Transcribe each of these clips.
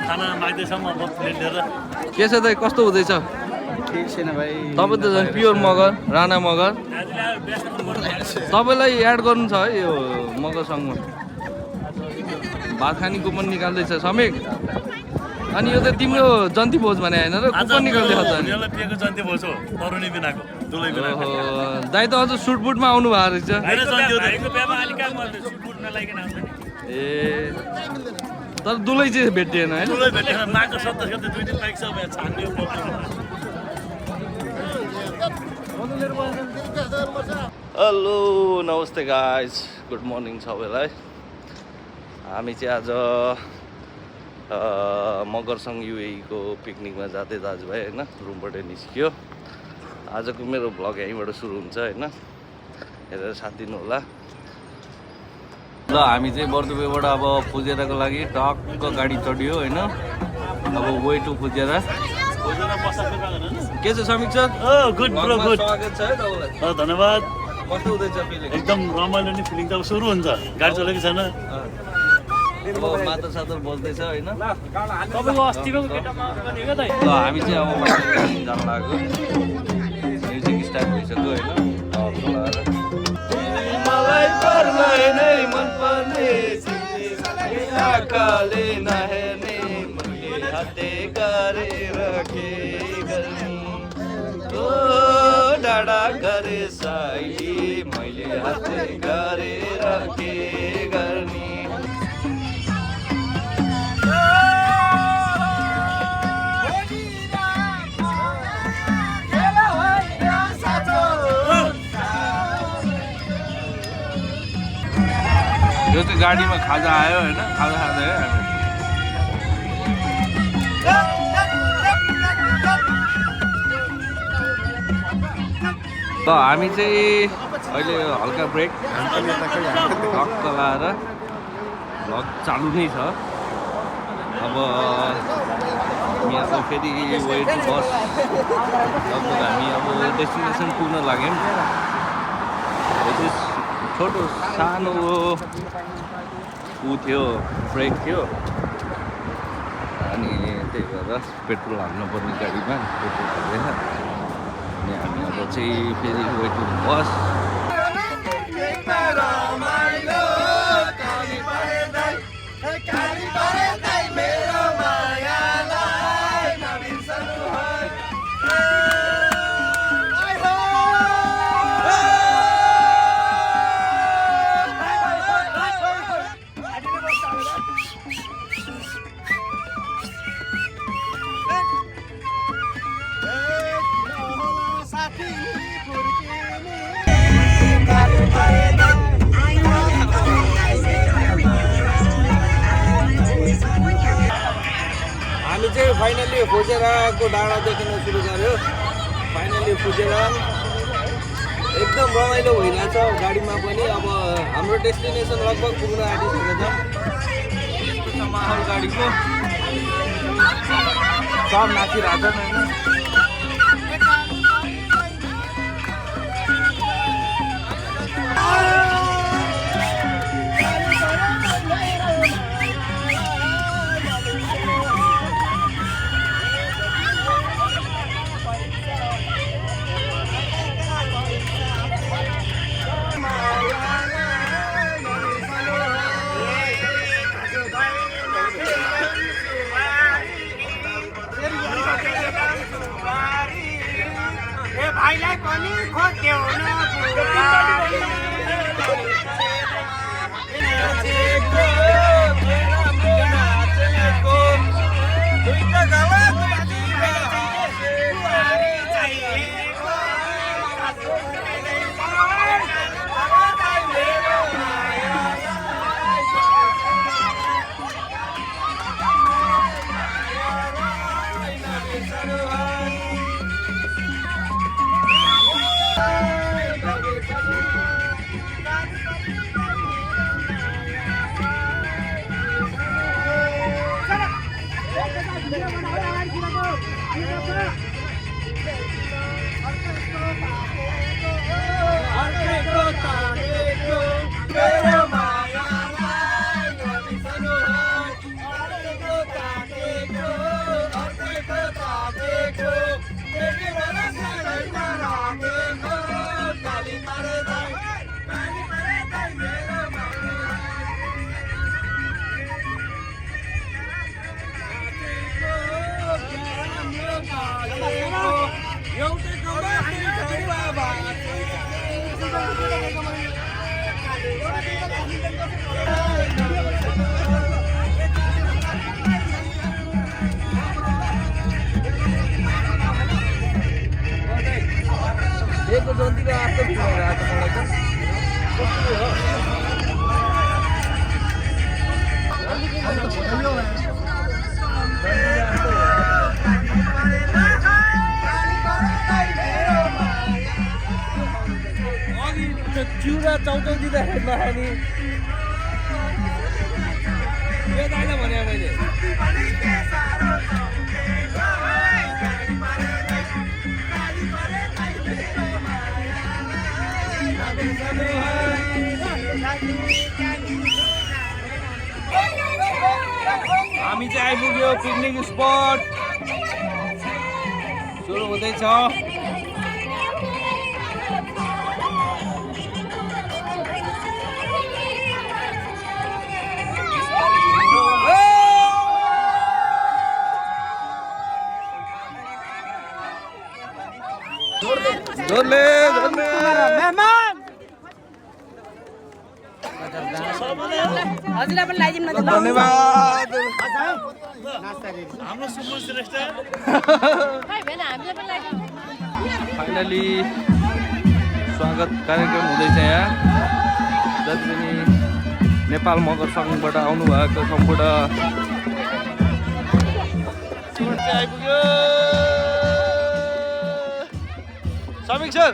खाना माग्दैछ म प्लेट लिएर। के छ दाइ, कस्तो हुँदैछ? ठिक छैन भाइ। तपाईँ त झन् प्योर मगर, राणा मगर। तपाईँलाई एड गर्नु छ है यो मगरसँगमा। भात खानेको पनि निकाल्दैछ समीक। अनि यो त तिम्रो जन्ती भोज भने होइन र कुपन निकाल्दैछ त? यसलाई पिएको जन्ती भोज हो, तरुनी बिनाको, दुलै बिनाको। दाइ त अझ सुटबुटमा आउनु भएको रहेछ। ए तर दुलै चाहिँ भेटिएन होइन? दुलै भेटेन, माघको 27 गते 2 दिन लाग्छ छान्ने। हेलो नमस्ते गाइज, गुड मर्निङ सबैलाई। हामी चाहिँ आज मगरसँग युएईको पिकनिकमा जाँदै दाजुभाइ होइन, रुमबाट निस्कियो। आजको मेरो भ्लग यहीँबाट सुरु हुन्छ होइन, हेरेर साथ दिनु होला। ल हामी चाहिँ बर्दुबेबाट अब फुजेराको लागि टक्क गाडी चढ्यो होइन। अब वे टु फुजेरा। के छ Samik sir? Good bro, good. स्वागत छ है तपाईँलाई। धन्यवाद। कस्तो हुँदैछ फिलिङ? एकदम रमाइलो नि फिलिङ त अब सुरु हुन्छ, गाडी चलेको छैन। अब मादर सादर बज्दैछ होइन। तपाईँको अस्तिको केटामा भनेको त ल हामी चाहिँ अब जान लाग्यो, म्युजिक स्टार्ट भइसक्यो होइन। मलाई पर्नै नै मन पर्ने आँखाले नहेर्ने, मैले हाते गरेर के गर्ने, ओ डाडा गरे साइली, मैले हाते गरेर के गर्ने। यो चाहिँ गाडीमा खाजा आयो होइन, खाजा खाँदै है हामी। ल हामी चाहिँ अहिले हल्का ब्रेक टक्क लाएर भ्लग चालु नै छ। अब हामी अब फेरि वे टु बस, लगभग हामी अब डेस्टिनेसन पुग्न लाग्यौँ। छोटो सानो ऊ थियो, ब्रेक थियो, अनि त्यही भएर पेट्रोल हाल्नुपर्ने गाडीमा पेट्रोल हाल्दैन। अनि हामी अब चाहिँ फेरि वे टु बस। हामी चाहिँ फाइनल्ली फुजेराको डाँडा देखिन सुरु गर्यो। फाइनल्ली फुजेरा एकदम रमाइलो भइरहेछ गाडीमा पनि। अब हाम्रो डेस्टिनेसन लगभग पुग्न आँटिसकेको छ। यस्तो छ माहौल गाडीको, सब नाचिरहेछन् होइन। भाइलाई पनि खोज्यौ न एक जन्तीको आस्तो पुऱ्याएर आएको मलाई त चिउरा चाउचाउ दिँदाखेरि नखाने यो दाइले भने मैले हामी चाहिँ आइपुग्यो पिकनिक स्पट सुरु हुँदैछ धन्यवाद हाम्रो सुमन श्रेष्ठ फाइनली स्वागत कार्यक्रम हुँदैछ यहाँ जति पनि नेपाल मगर सङ्घबाट आउनुभएको ठाउँबाट आइपुग्यो समीक सर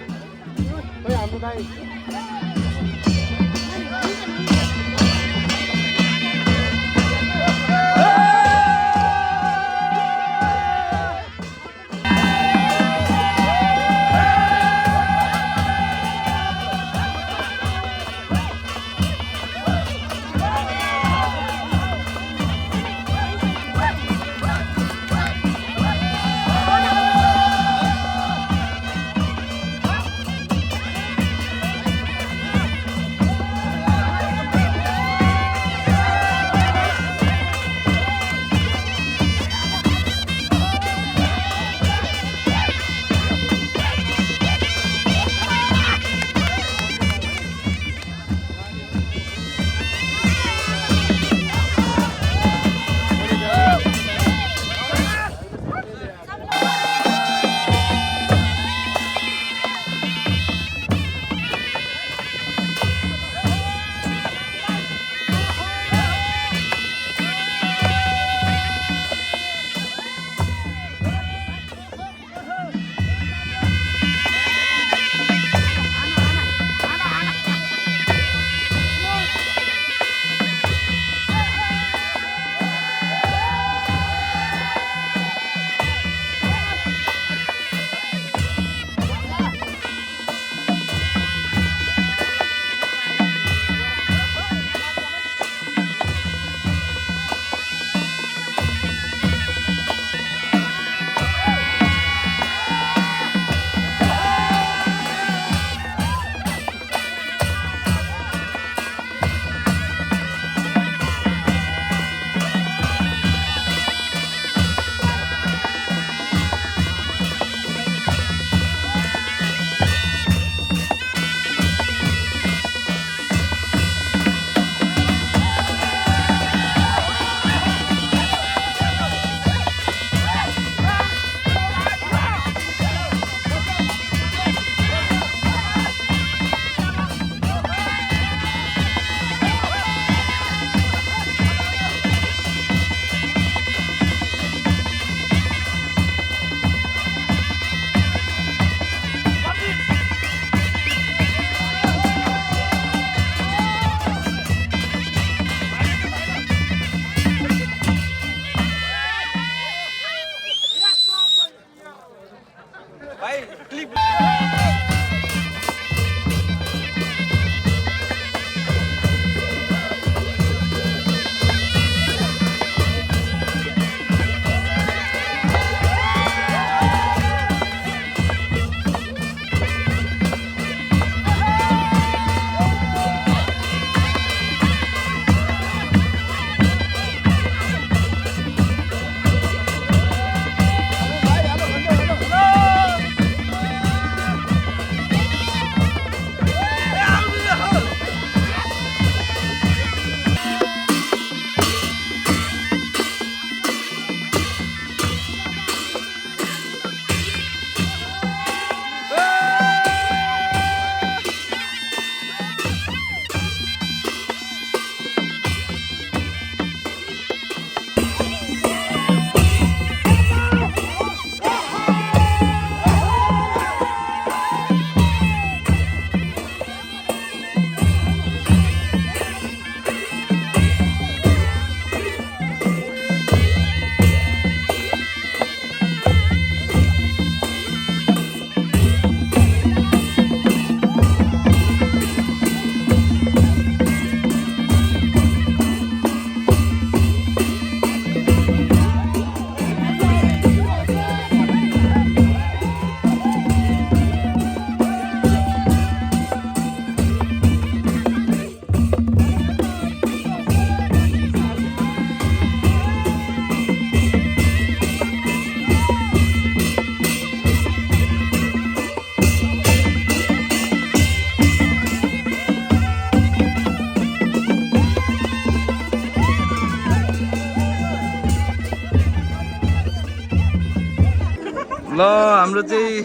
ल हाम्रो चाहिँ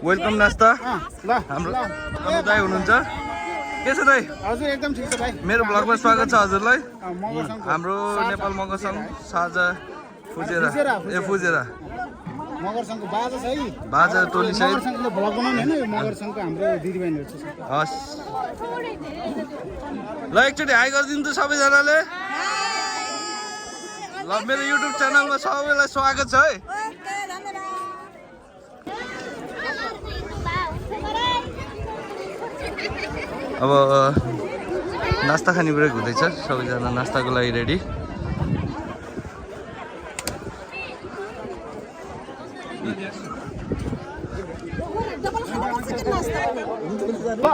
वेलकम नास्ता हाम्रो अनु दाइ हुनुहुन्छ के छ दाइ हजुर एकदम ठिक छ भाइ मेरो ब्लगमा स्वागत छ हजुरलाई मगरसङको हाम्रो नेपाल मगरसङ साझा फुजेरा फुजेरा मगरसङको बाजा छ है बाजा टोली सहित मगरसङको भ्लग बनाउने होइन यो मगरसङको हाम्रो दिदीबहिनीहरू छ हस् ल एकचोटि हाई गरिदिनु त सबैजनाले ल मेरो युट्युब च्यानलमा सबैलाई स्वागत छ है अब नास्ता खाने ब्रेक हुँदैछ सबैजना नास्ताको लागि रेडी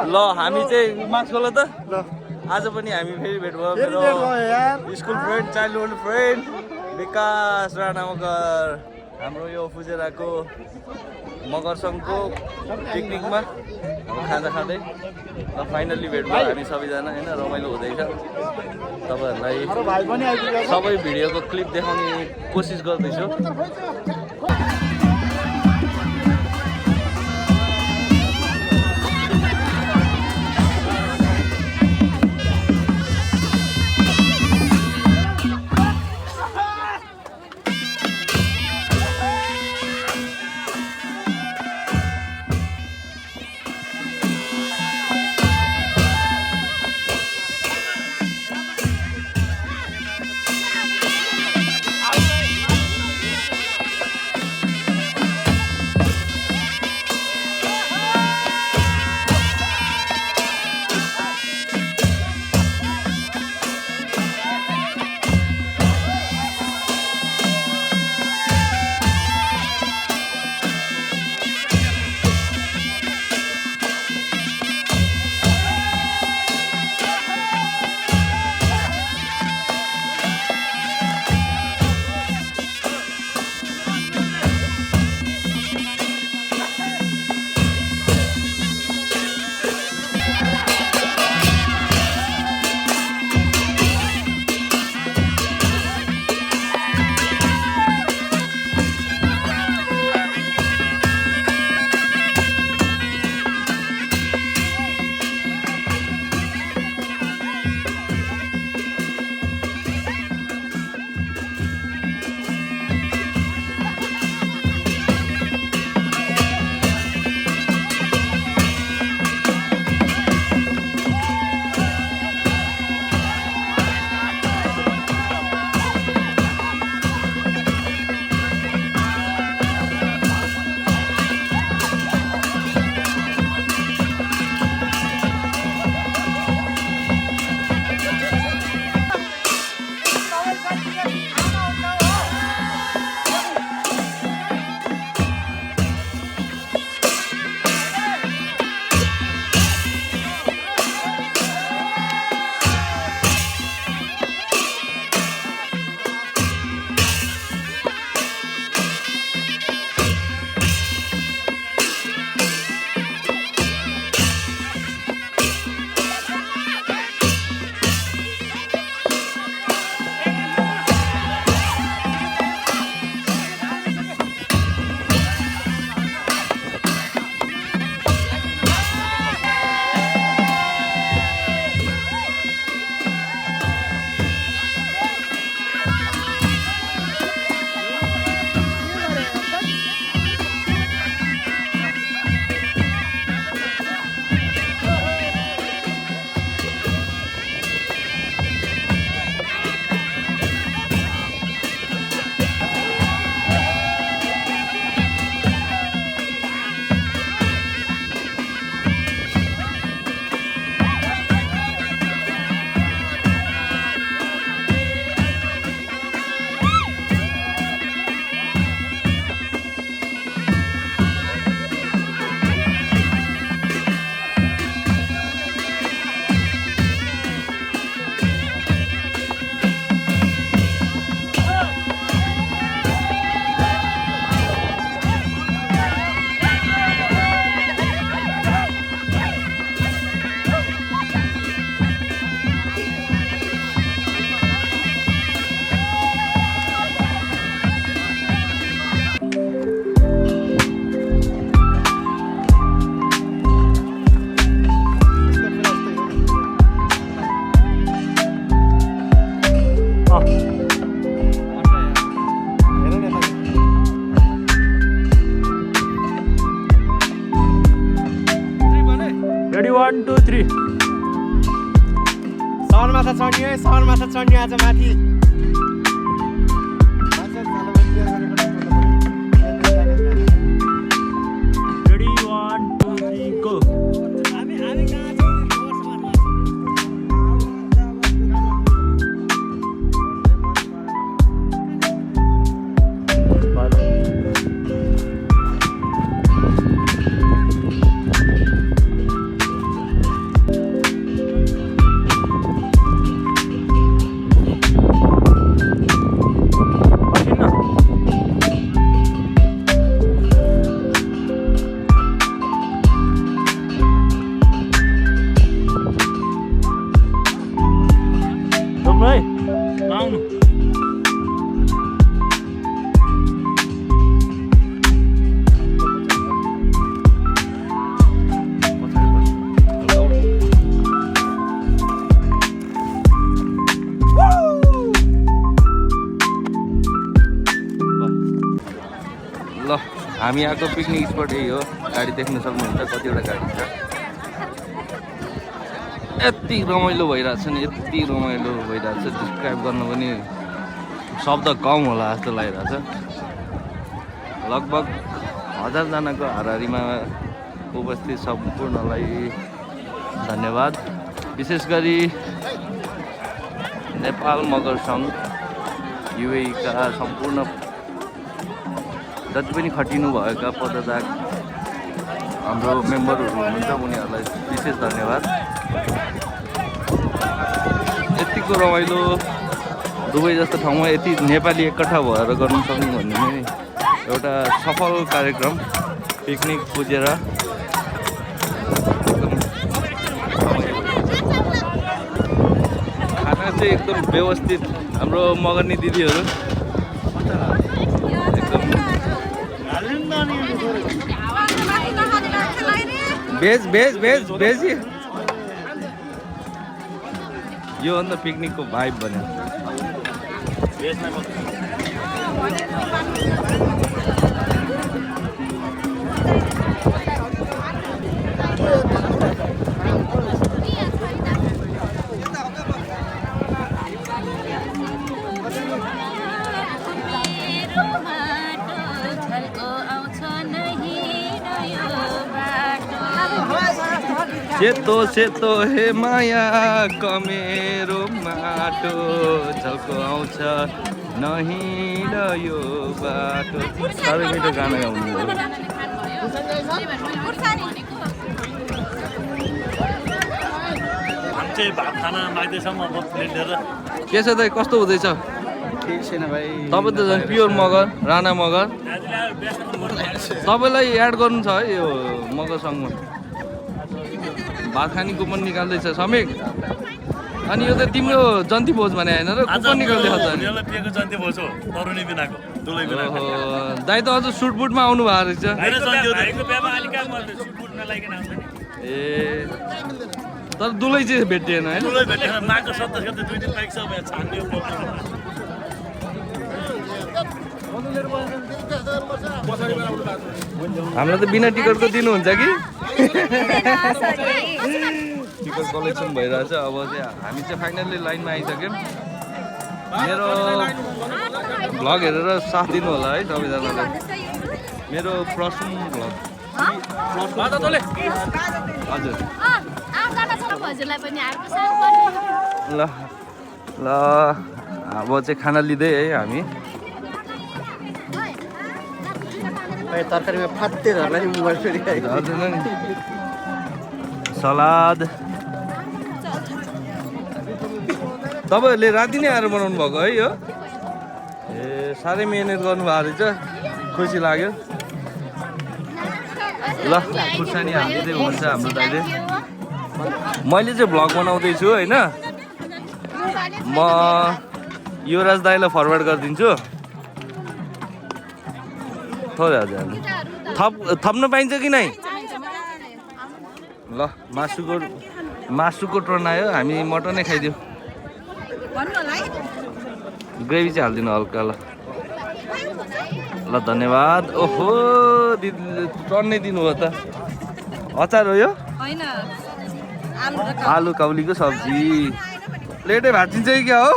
ल हामी चाहिँ मास्क खोला त आज पनि हामी फेरि भेट भयो मेरो स्कुल फ्रेन्ड चाइल्डहुड फ्रेन्ड विकास राणा मगर हाम्रो यो फुजेराको मगरसङको पिकनिकमा खाजा खाँदै र फाइनल्ली भेट भयो हामी सबैजना होइन रमाइलो हुँदैछ तपाईँहरूलाई सबै भिडियोको क्लिप देखाउने कोसिस गर्दैछु रेडी 1 2 3 सहरमाथा चढ्ने है सहरमाथा चढ्ने आज माथि रेडी 1 2 3 गो ल हामी आएको पिकनिक स्पट यही हो गाडी देख्न सक्नुहुन्छ कतिवटा गाडी छ यति रमाइलो भइरहेछ नि यति रमाइलो भइरहेछ डिस्क्राइब गर्न पनि शब्द कम होला जस्तो लागिरहेछ लगभग 1000 जनाको हाराहारीमा उपस्थित सम्पूर्णलाई धन्यवाद विशेष गरी नेपाल मगर सङ्घ युए का सम्पूर्ण जति पनि खटिनुभएका पदचारक हाम्रो मेम्बरहरू हुनुहुन्छ उनीहरूलाई विशेष धन्यवाद यतिको रमाइलो दुबई जस्तो ठाउँमा यति नेपाली एकट्ठा भएर गर्नु सक्नु भन्ने नै एउटा सफल कार्यक्रम पिकनिक पुजेर खाना चाहिँ एकदम व्यवस्थित हाम्रो मगर्नी दिदीहरू बेज यो अन्त पिकनिकको भाइब बन्यो सेतो सेतो हे माया कमेरो माटो झल्को आउँछ नहिँड यो बाटो साह्रै मिठो गाना गाउनु चाहिँ भात खाना माग्दैछौँ अब प्लेट लिएर के छ त कस्तो हुँदैछ ठिक छैन भाइ तपाईँ त झन् प्योर मगर राणा मगर तपाईँलाई एड गर्नु छ है यो मगर सङ्घमा भात खाने कुपन निकाल्दैछ समेक अनि यो त तिम्रो जन्ती भोज भने होइन र कुपन निकाल्दैछ दाइ त अझ सुटबुटमा आउनु भएको रहेछ ए तर दुलै चाहिँ भेटिएन होइन हामीलाई त बिना टिकटको दिनुहुन्छ कि टिकट कलेक्सन भइरहेछ अब चाहिँ हामी चाहिँ फाइनल्ली लाइनमा आइसक्यौँ मेरो भ्लग हेरेर साथ दिनु होला है सबैजनालाई मेरो प्रसम भ्लग हजुर ल ल अब चाहिँ खाना लिँदै है हामी तरकारीमा फाट्दै धर्ला नि मोबाइल फेरि सलाद तपाईँहरूले राति नै आएर बनाउनु भएको है यो ए साह्रै मिहिनेत गर्नुभएको रहेछ खुसी लाग्यो ल खुर्सानी हालिदिँदै हुनुहुन्छ हाम्रो दाइले मैले चाहिँ भ्लग बनाउँदैछु होइन म युवराज दाइलाई फरवर्ड गरिदिन्छु थोरै हजुर थप्न पाइन्छ कि नै ल मासुको टर्न आयो हामी मटनै खाइदिउँ ग्रेभी चाहिँ हालिदिनु हल्का ल ल धन्यवाद ओहो दिदी टर्न नै दिनुभयो त अचार हो यो आलु काउलीको सब्जी प्लेटै भाँचिन्छ कि क्या हो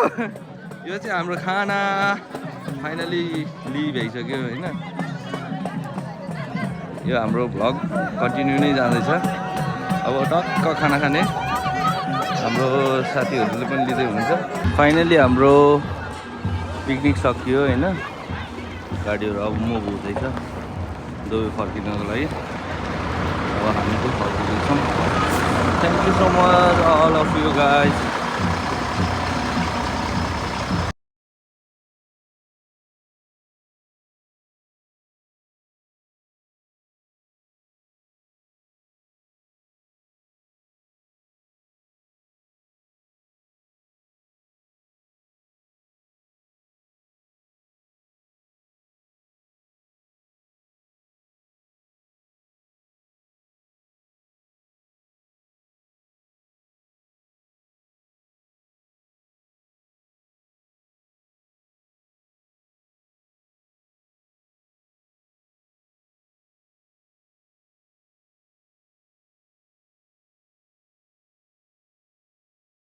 यो चाहिँ हाम्रो खाना फाइनली लिभ भइसक्यो होइन यो हाम्रो भ्लग कन्टिन्यू नै जाँदैछ अब टक्क खाना खाने हाम्रो साथीहरूले पनि लिँदै हुनुहुन्छ फाइनली हाम्रो पिकनिक सकियो होइन गाडीहरू अब मुभ हुँदैछ दुबई फर्किनको लागि अब हामी पनि फर्किँदैछौँ thank you so much all of you guys